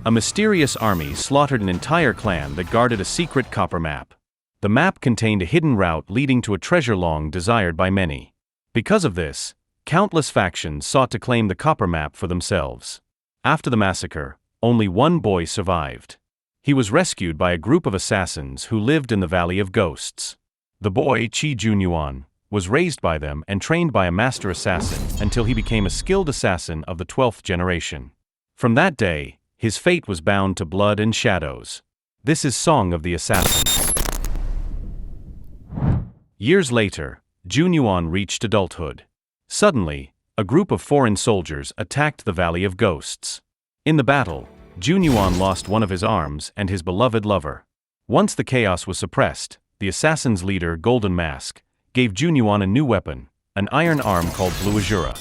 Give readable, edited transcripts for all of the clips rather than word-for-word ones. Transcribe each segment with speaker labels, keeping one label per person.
Speaker 1: A mysterious army slaughtered an entire clan that guarded a secret copper map. The map contained a hidden route leading to a treasure long desired by many. Because of this, countless factions sought to claim the copper map for themselves. After the massacre, only one boy survived. He was rescued by a group of assassins who lived in the Valley of Ghosts. The boy, Chi Junyuan, was raised by them and trained by a master assassin until he became a skilled assassin of the 12th generation. From that day, his fate was bound to blood and shadows. This is Song of the Assassins. Years later, Junyuan reached adulthood. Suddenly, a group of foreign soldiers attacked the Valley of Ghosts. In the battle, Junyuan lost one of his arms and his beloved lover. Once the chaos was suppressed, the assassin's leader, Golden Mask, gave Junyuan a new weapon, an iron arm called Blue Azura.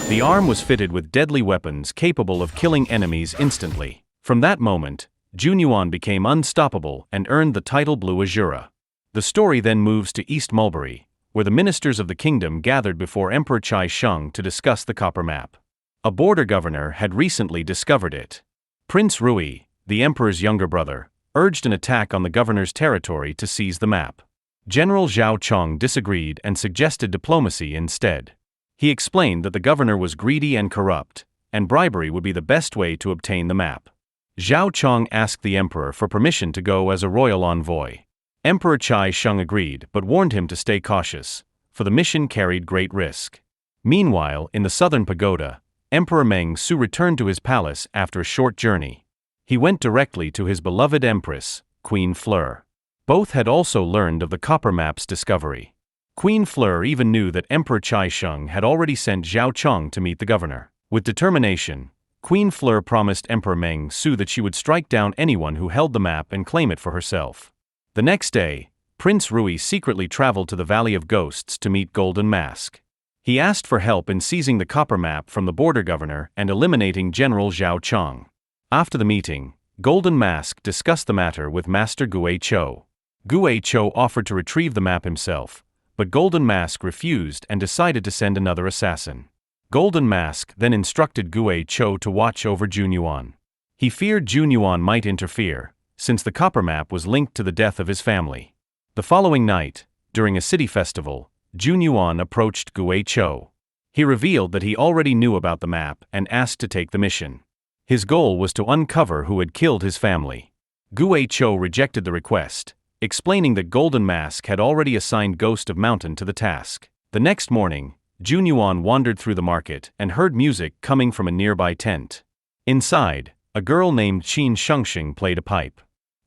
Speaker 1: The arm was fitted with deadly weapons capable of killing enemies instantly. From that moment, Junyuan became unstoppable and earned the title Blue Azura. The story then moves to East Mulberry, where the ministers of the kingdom gathered before Emperor Chai Shung to discuss the copper map. A border governor had recently discovered it. Prince Rui, the emperor's younger brother, urged an attack on the governor's territory to seize the map. General Zhao Chong disagreed and suggested diplomacy instead. He explained that the governor was greedy and corrupt, and bribery would be the best way to obtain the map. Zhao Chong asked the emperor for permission to go as a royal envoy. Emperor Chai Shung agreed but warned him to stay cautious, for the mission carried great risk. Meanwhile, in the southern pagoda, Emperor Meng Su returned to his palace after a short journey. He went directly to his beloved empress, Queen Fleur. Both had also learned of the copper map's discovery. Queen Fleur even knew that Emperor Chai Shung had already sent Zhao Chong to meet the governor. With determination, Queen Fleur promised Emperor Meng Su that she would strike down anyone who held the map and claim it for herself. The next day, Prince Rui secretly traveled to the Valley of Ghosts to meet Golden Mask. He asked for help in seizing the copper map from the border governor and eliminating General Zhao Chong. After the meeting, Golden Mask discussed the matter with Master Gue Cho. Gue Cho offered to retrieve the map himself, but Golden Mask refused and decided to send another assassin. Golden Mask then instructed Gue Cho to watch over Junyuan. He feared Junyuan might interfere, since the copper map was linked to the death of his family. The following night, during a city festival, Junyuan approached Gue Cho. He revealed that he already knew about the map and asked to take the mission. His goal was to uncover who had killed his family. Gue Cho rejected the request, explaining that Golden Mask had already assigned Ghost of Mountain to the task. The next morning, Junyuan wandered through the market and heard music coming from a nearby tent. Inside, a girl named Qin Shengxing played a pipe.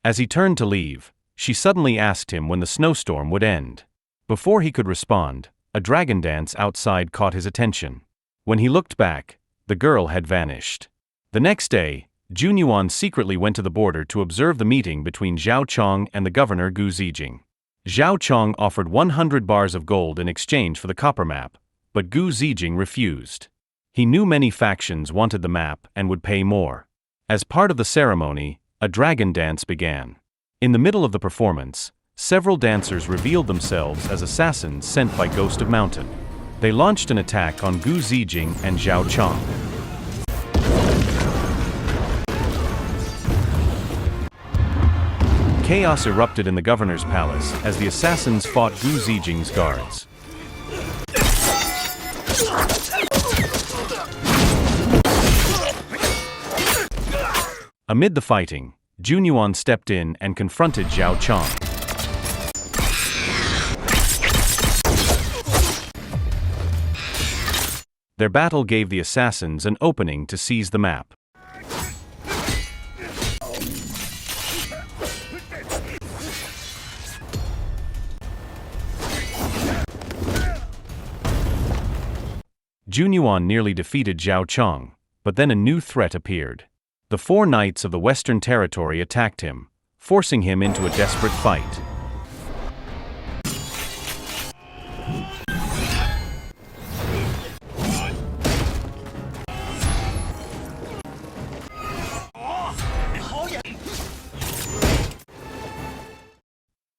Speaker 1: As he turned to leave, she suddenly asked him when the snowstorm would end. Before he could respond, a dragon dance outside caught his attention. When he looked back, the girl had vanished. The next day, Junyuan secretly went to the border to observe the meeting between Zhao Chong and the governor Gu Zijing. Zhao Chong offered 100 bars of gold in exchange for the copper map, but Gu Zijing refused. He knew many factions wanted the map and would pay more. As part of the ceremony, a dragon dance began. In the middle of the performance, several dancers revealed themselves as assassins sent by Ghost of Mountain. They launched an attack on Gu Zijing and Zhao Chong. Chaos erupted in the governor's palace as the assassins fought Gu Zijing's guards. Amid the fighting, Junyuan stepped in and confronted Zhao Chong. Their battle gave the assassins an opening to seize the map. Junyuan nearly defeated Zhao Chong, but then a new threat appeared. The 4 knights of the Western Territory attacked him, forcing him into a desperate fight.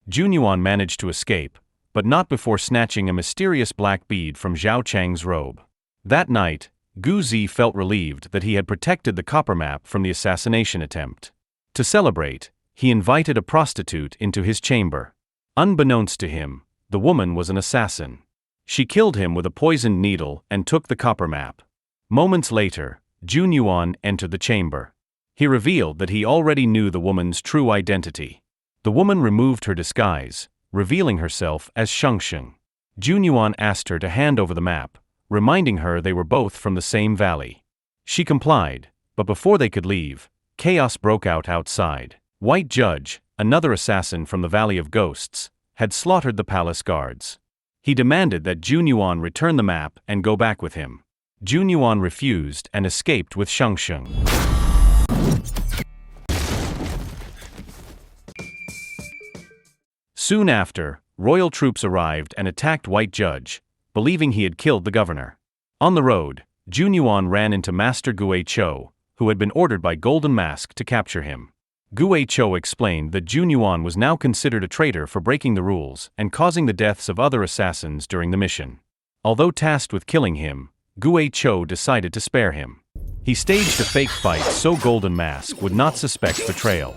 Speaker 1: Junyuan managed to escape, but not before snatching a mysterious black bead from Zhao Chang's robe. That night, Gu Zi felt relieved that he had protected the copper map from the assassination attempt. To celebrate, he invited a prostitute into his chamber. Unbeknownst to him, the woman was an assassin. She killed him with a poisoned needle and took the copper map. Moments later, Jun Yuan entered the chamber. He revealed that he already knew the woman's true identity. The woman removed her disguise, revealing herself as Shengsheng. Jun Yuan asked her to hand over the map, reminding her they were both from the same valley. She complied, but before they could leave, chaos broke out outside. White Judge, another assassin from the Valley of Ghosts, had slaughtered the palace guards. He demanded that Jun Yuan return the map and go back with him. Jun Yuan refused and escaped with Shengsheng. Soon after, royal troops arrived and attacked White Judge, believing he had killed the governor. On the road, Jun Yuan ran into Master Gue Chou, who had been ordered by Golden Mask to capture him. Gue Chou explained that Jun Yuan was now considered a traitor for breaking the rules and causing the deaths of other assassins during the mission. Although tasked with killing him, Gue Chou decided to spare him. He staged a fake fight so Golden Mask would not suspect betrayal.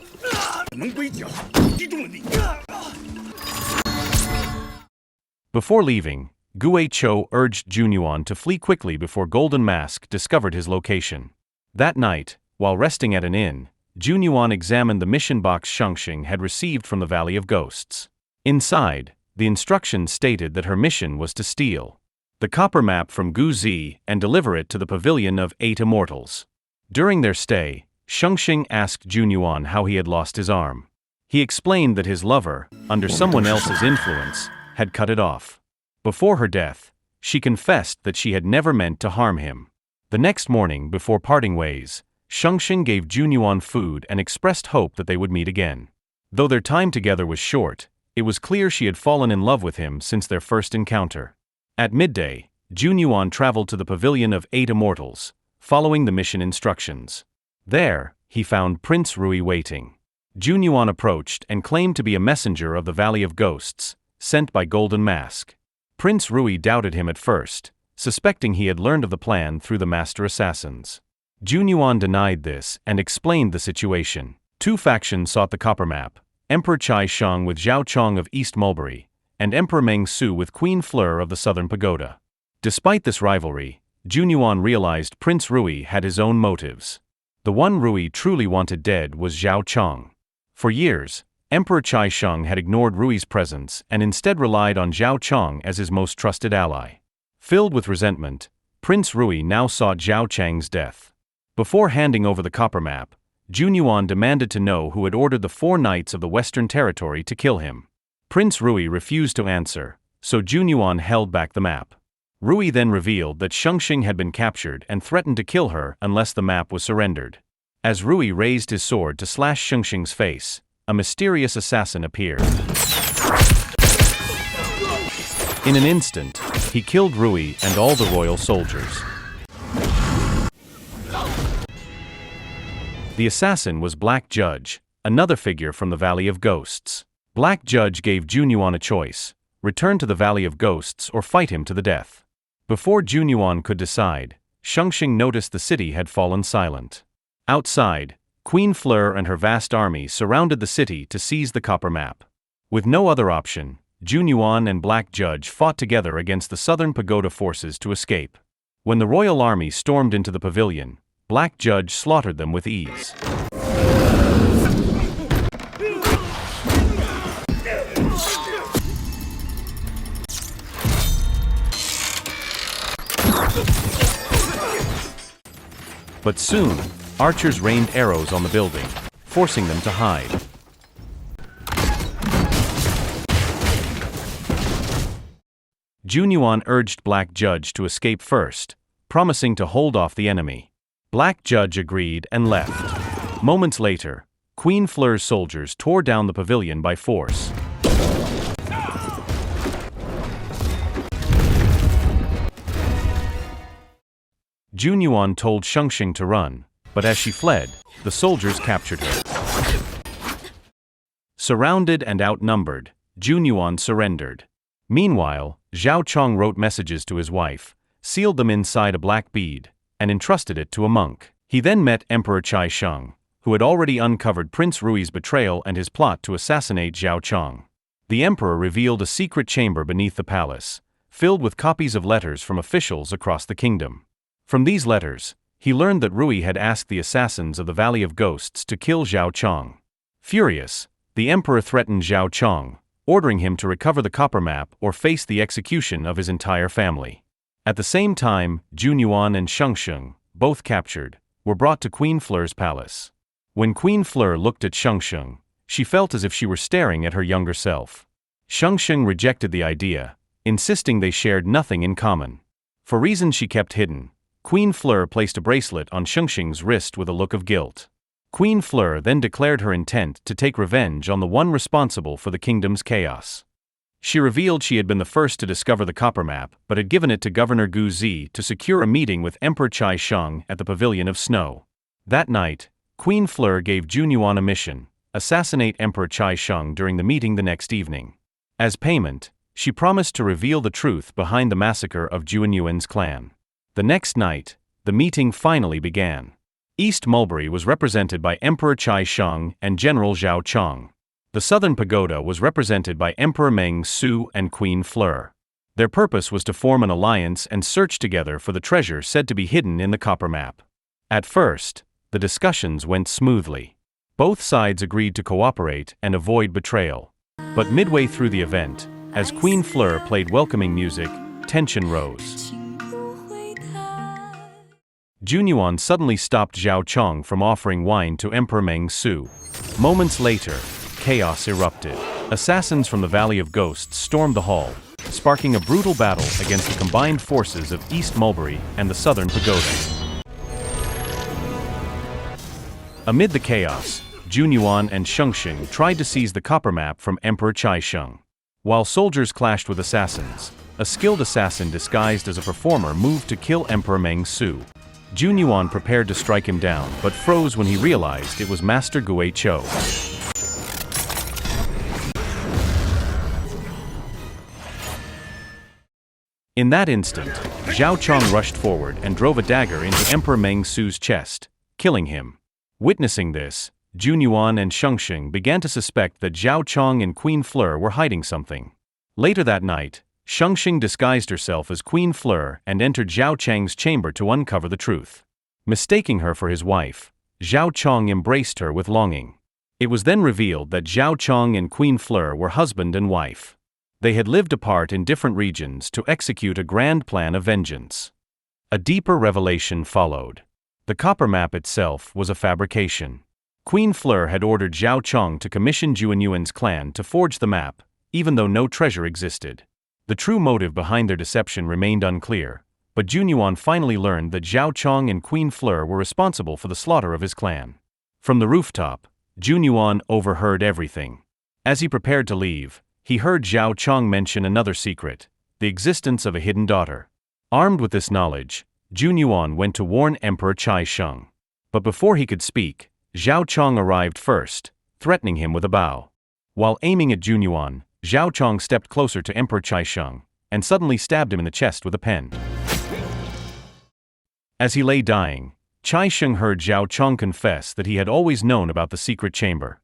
Speaker 1: Before leaving, Gue Chou urged Jun Yuan to flee quickly before Golden Mask discovered his location. That night, while resting at an inn, Jun Yuan examined the mission box Shengsheng had received from the Valley of Ghosts. Inside, the instructions stated that her mission was to steal the copper map from Gu Zi and deliver it to the pavilion of 8 immortals. During their stay, Shengsheng asked Jun Yuan how he had lost his arm. He explained that his lover, under someone else's influence, had cut it off. Before her death, she confessed that she had never meant to harm him. The next morning, before parting ways, Shengsheng gave Jun Yuan food and expressed hope that they would meet again. Though their time together was short, it was clear she had fallen in love with him since their first encounter. At midday, Jun Yuan traveled to the pavilion of 8 immortals, following the mission instructions. There, he found Prince Rui waiting. Jun Yuan approached and claimed to be a messenger of the Valley of Ghosts, sent by Golden Mask. Prince Rui doubted him at first, suspecting he had learned of the plan through the master assassins. Jun Yuan denied this and explained the situation. 2 factions sought the copper map, Emperor Chai Shang with Zhao Chong of East Mulberry, and Emperor Meng Su with Queen Fleur of the Southern Pagoda. Despite this rivalry, Jun Yuan realized Prince Rui had his own motives. The one Rui truly wanted dead was Zhao Chong. For years, Emperor Chai Shang had ignored Rui's presence and instead relied on Zhao Chong as his most trusted ally. Filled with resentment, Prince Rui now sought Zhao Chang's death. Before handing over the copper map, Jun Yuan demanded to know who had ordered the 4 knights of the Western Territory to kill him. Prince Rui refused to answer, so Jun Yuan held back the map. Rui then revealed that Shengsheng had been captured and threatened to kill her unless the map was surrendered. As Rui raised his sword to slash Shengsheng's face, a mysterious assassin appeared. In an instant, he killed Rui and all the royal soldiers. The assassin was Black Judge, another figure from the Valley of Ghosts. Black Judge gave Jun Yuan a choice: return to the Valley of Ghosts or fight him to the death. Before Jun Yuan could decide, Shengsheng noticed the city had fallen silent. Outside, Queen Fleur and her vast army surrounded the city to seize the copper map. With no other option, Jun Yuan and Black Judge fought together against the Southern Pagoda forces to escape. When the royal army stormed into the pavilion, Black Judge slaughtered them with ease. But soon, archers rained arrows on the building, forcing them to hide. Jun Yuan urged Black Judge to escape first, promising to hold off the enemy. Black Judge agreed and left. Moments later, Queen Fleur's soldiers tore down the pavilion by force. Jun Yuan told Shengsheng to run, but as she fled, the soldiers captured her. Surrounded and outnumbered, Jun Yuan surrendered. Meanwhile, Zhao Chong wrote messages to his wife, sealed them inside a black bead, and entrusted it to a monk. He then met Emperor Chai Sheng, who had already uncovered Prince Rui's betrayal and his plot to assassinate Zhao Chong. The emperor revealed a secret chamber beneath the palace, filled with copies of letters from officials across the kingdom. From these letters, he learned that Rui had asked the assassins of the Valley of Ghosts to kill Zhao Chong. Furious, the emperor threatened Zhao Chong, ordering him to recover the copper map or face the execution of his entire family. At the same time, Junyuan and Shengsheng, both captured, were brought to Queen Fleur's palace. When Queen Fleur looked at Shengsheng, she felt as if she were staring at her younger self. Shengsheng rejected the idea, insisting they shared nothing in common. For reasons she kept hidden, Queen Fleur placed a bracelet on Shengsheng's wrist with a look of guilt. Queen Fleur then declared her intent to take revenge on the one responsible for the kingdom's chaos. She revealed she had been the first to discover the copper map but had given it to Governor Gu Zi to secure a meeting with Emperor Chai Sheng at the Pavilion of Snow. That night, Queen Fleur gave Junyuan a mission: assassinate Emperor Chai Sheng during the meeting the next evening. As payment, she promised to reveal the truth behind the massacre of Junyuan's clan. The next night, the meeting finally began. East Mulberry was represented by Emperor Chai Sheng and General Zhao Chong. The Southern Pagoda was represented by Emperor Meng Su and Queen Fleur. Their purpose was to form an alliance and search together for the treasure said to be hidden in the copper map. At first, the discussions went smoothly. Both sides agreed to cooperate and avoid betrayal. But midway through the event, as Queen Fleur played welcoming music, tension rose. Junyuan suddenly stopped Zhao Chong from offering wine to Emperor Meng Su. Moments later, chaos erupted. Assassins from the Valley of Ghosts stormed the hall, sparking a brutal battle against the combined forces of East Mulberry and the Southern Pagoda. Amid the chaos, Junyuan and Shengsheng tried to seize the copper map from Emperor Chai Sheng. While soldiers clashed with assassins, a skilled assassin disguised as a performer moved to kill Emperor Meng Su. Junyuan prepared to strike him down but froze when he realized it was Master Gue Cho. In that instant, Zhao Chong rushed forward and drove a dagger into Emperor Meng Su's chest, killing him. Witnessing this, Junyuan and Shengsheng began to suspect that Zhao Chong and Queen Fleur were hiding something. Later that night, Shengsheng disguised herself as Queen Fleur and entered Zhao Chang's chamber to uncover the truth. Mistaking her for his wife, Zhao Chong embraced her with longing. It was then revealed that Zhao Chong and Queen Fleur were husband and wife. They had lived apart in different regions to execute a grand plan of vengeance. A deeper revelation followed. The copper map itself was a fabrication. Queen Fleur had ordered Zhao Chong to commission Junyuan's clan to forge the map, even though no treasure existed. The true motive behind their deception remained unclear, but Junyuan finally learned that Zhao Chong and Queen Fleur were responsible for the slaughter of his clan. From the rooftop, Junyuan overheard everything. As he prepared to leave, he heard Zhao Chong mention another secret: the existence of a hidden daughter. Armed with this knowledge, Junyuan went to warn Emperor Chai Sheng. But before he could speak, Zhao Chong arrived first, threatening him with a bow. While aiming at Junyuan, Zhao Chong stepped closer to Emperor Chai Sheng and suddenly stabbed him in the chest with a pen. As he lay dying, Chai Sheng heard Zhao Chong confess that he had always known about the secret chamber.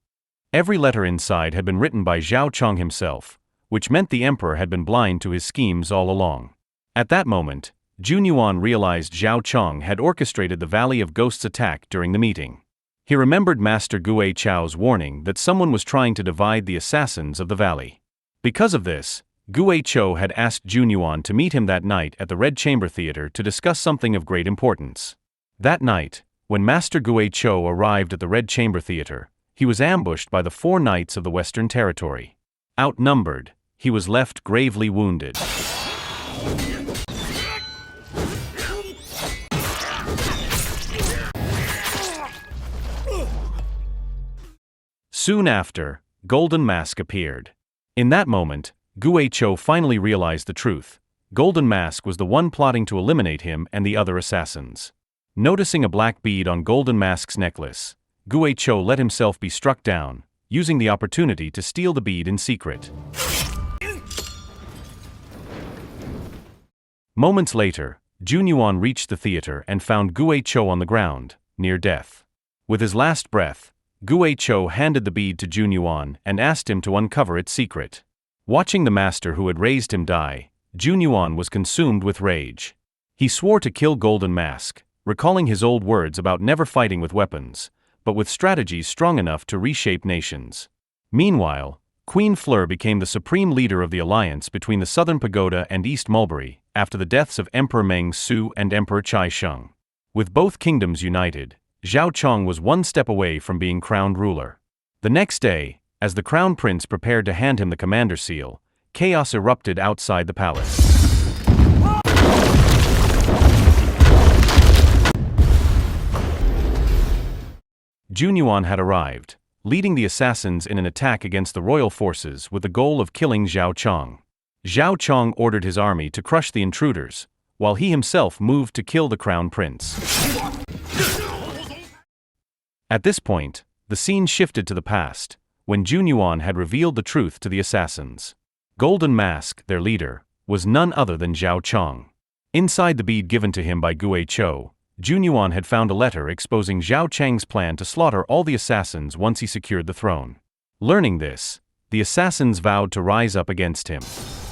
Speaker 1: Every letter inside had been written by Zhao Chong himself, which meant the emperor had been blind to his schemes all along. At that moment, Junyuan realized Zhao Chong had orchestrated the Valley of Ghosts attack during the meeting. He remembered Master Gue Chao's warning that someone was trying to divide the assassins of the valley. Because of this, Gue Cho had asked Junyuan to meet him that night at the Red Chamber Theater to discuss something of great importance. That night, when Master Gue Cho arrived at the Red Chamber Theater, he was ambushed by the 4 knights of the Western Territory. Outnumbered, he was left gravely wounded. Soon after, Golden Mask appeared. In that moment, Gue Cho finally realized the truth. Golden Mask was the one plotting to eliminate him and the other assassins. Noticing a black bead on Golden Mask's necklace, Gue Cho let himself be struck down, using the opportunity to steal the bead in secret. Moments later, Junyuan reached the theater and found Gue Cho on the ground, near death. With his last breath, Gue Cho handed the bead to Junyuan and asked him to uncover its secret. Watching the master who had raised him die, Junyuan was consumed with rage. He swore to kill Golden Mask, recalling his old words about never fighting with weapons, but with strategies strong enough to reshape nations. Meanwhile, Queen Fleur became the supreme leader of the alliance between the Southern Pagoda and East Mulberry, after the deaths of Emperor Meng Su and Emperor Chai Sheng. With both kingdoms united, Zhao Chong was one step away from being crowned ruler. The next day, as the crown prince prepared to hand him the commander seal, chaos erupted outside the palace. Junyuan had arrived, leading the assassins in an attack against the royal forces with the goal of killing Zhao Chong. Zhao Chong ordered his army to crush the intruders, while he himself moved to kill the crown prince. At this point, the scene shifted to the past, when Junyuan had revealed the truth to the assassins. Golden Mask, their leader, was none other than Zhao Chong. Inside the bead given to him by Gue Cho, Junyuan had found a letter exposing Zhao Chang's plan to slaughter all the assassins once he secured the throne. Learning this, the assassins vowed to rise up against him.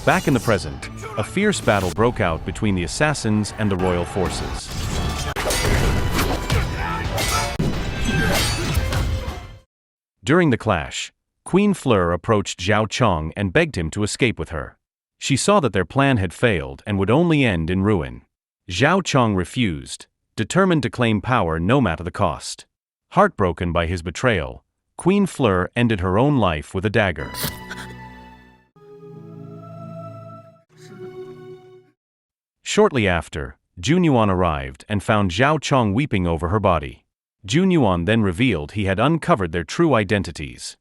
Speaker 1: Back in the present, a fierce battle broke out between the assassins and the royal forces. During the clash, Queen Fleur approached Zhao Chong and begged him to escape with her. She saw that their plan had failed and would only end in ruin. Zhao Chong refused, determined to claim power no matter the cost. Heartbroken by his betrayal, Queen Fleur ended her own life with a dagger. Shortly after, Junyuan arrived and found Zhao Chong weeping over her body. Junyuan then revealed he had uncovered their true identities.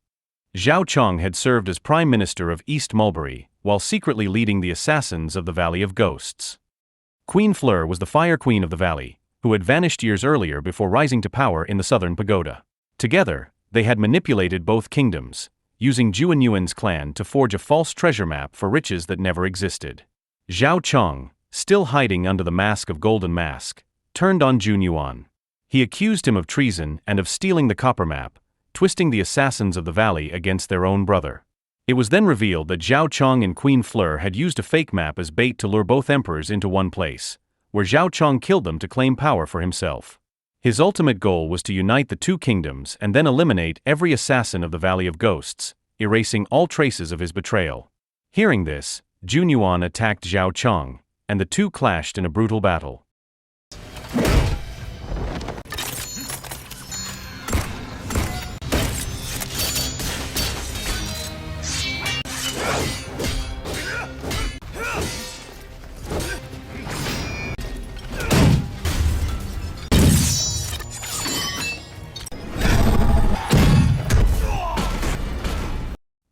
Speaker 1: Zhao Chong had served as Prime Minister of East Mulberry, while secretly leading the assassins of the Valley of Ghosts. Queen Fleur was the Fire Queen of the Valley, who had vanished years earlier before rising to power in the Southern Pagoda. Together, they had manipulated both kingdoms, using Junyuan's clan to forge a false treasure map for riches that never existed. Zhao Chong, still hiding under the mask of Golden Mask, turned on Junyuan. He accused him of treason and of stealing the copper map, twisting the assassins of the valley against their own brother. It was then revealed that Zhao Chong and Queen Fleur had used a fake map as bait to lure both emperors into one place, where Zhao Chong killed them to claim power for himself. His ultimate goal was to unite the two kingdoms and then eliminate every assassin of the Valley of Ghosts, erasing all traces of his betrayal. Hearing this, Junyuan attacked Zhao Chong, and the two clashed in a brutal battle.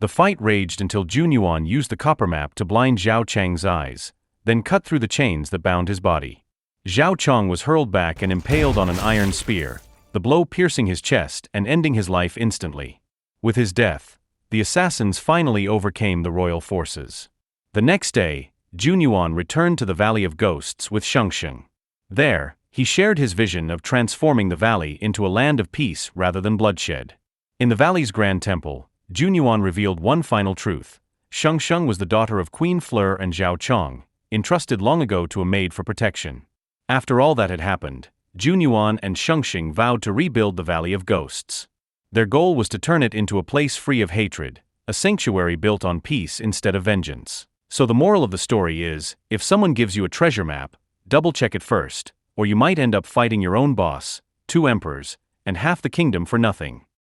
Speaker 1: The fight raged until Junyuan used the copper map to blind Zhao Chang's eyes, then cut through the chains that bound his body. Zhao Chong was hurled back and impaled on an iron spear, the blow piercing his chest and ending his life instantly. With his death, the assassins finally overcame the royal forces. The next day, Junyuan returned to the Valley of Ghosts with Shengsheng. There, he shared his vision of transforming the valley into a land of peace rather than bloodshed. In the valley's grand temple, Junyuan revealed one final truth. Shengsheng was the daughter of Queen Fleur and Zhao Chong, entrusted long ago to a maid for protection. After all that had happened, Junyuan and Shengsheng vowed to rebuild the Valley of Ghosts. Their goal was to turn it into a place free of hatred, a sanctuary built on peace instead of vengeance. So the moral of the story is, if someone gives you a treasure map, double-check it first, or you might end up fighting your own boss, two emperors, and half the kingdom for nothing.